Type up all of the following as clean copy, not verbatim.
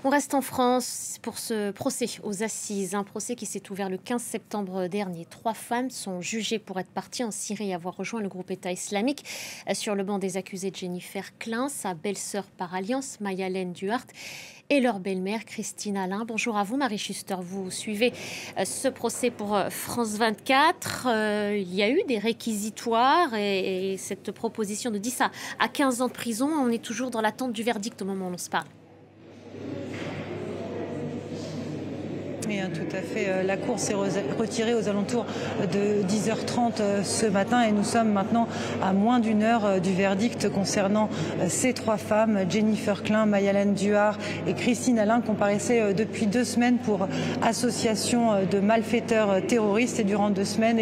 On reste en France pour ce procès aux assises, un procès qui s'est ouvert le 15 septembre dernier. 3 femmes sont jugées pour être parties en Syrie et avoir rejoint le groupe État islamique. Sur le banc des accusés, Jennifer Klein, sa belle-sœur par alliance, Mayalène Duhart, et leur belle-mère, Christine Alain. Bonjour à vous, Marie Schuster. Vous suivez ce procès pour France 24. Il y a eu des réquisitoires et cette proposition de 10 à 15 ans de prison. On est toujours dans l'attente du verdict au moment où on se parle. Oui, tout à fait. La cour s'est retirée aux alentours de 10h30 ce matin et nous sommes maintenant à moins d'une heure du verdict concernant ces 3 femmes, Jennifer Klein, Mayalène Duhart et Christine Alain, comparaissaient depuis 2 semaines pour association de malfaiteurs terroristes. Et durant 2 semaines,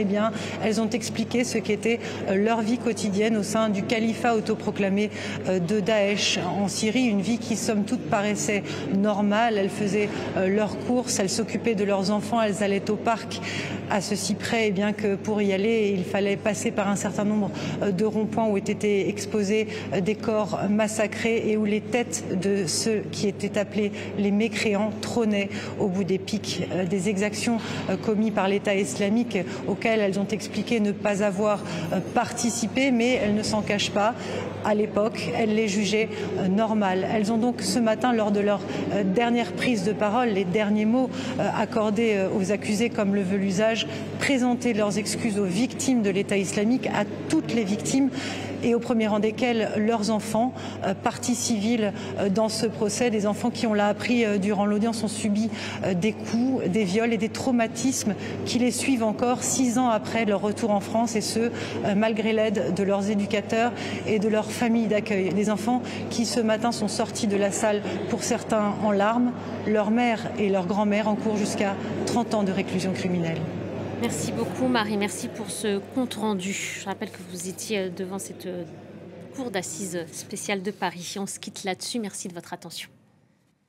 elles ont expliqué ce qu'était leur vie quotidienne au sein du califat autoproclamé de Daesh en Syrie. Une vie qui, somme toute, paraissait normale. Elles faisaient leurs courses, elles s'occupaient de leurs enfants, elles allaient au parc, à ceci près que pour y aller, il fallait passer par un certain nombre de ronds-points où étaient exposés des corps massacrés et où les têtes de ceux qui étaient appelés les mécréants trônaient au bout des pics. Des exactions commises par l'État islamique auxquelles elles ont expliqué ne pas avoir participé, mais elles ne s'en cachent pas. À l'époque, elles les jugeaient normales. Elles ont donc ce matin, lors de leur dernière prise de parole, les derniers mots accordés aux accusés comme le veut l'usage, présenter leurs excuses aux victimes de l'État islamique, à toutes les victimes, et au premier rang desquels leurs enfants, partie civile dans ce procès, des enfants qui, on l'a appris durant l'audience, ont subi des coups, des viols et des traumatismes qui les suivent encore 6 ans après leur retour en France, et ce, malgré l'aide de leurs éducateurs et de leurs familles d'accueil. Des enfants qui, ce matin, sont sortis de la salle, pour certains en larmes, leur mère et leur grand-mère encourent jusqu'à 30 ans de réclusion criminelle. Merci beaucoup, Marie. Merci pour ce compte-rendu. Je rappelle que vous étiez devant cette cour d'assises spéciale de Paris. On se quitte là-dessus. Merci de votre attention.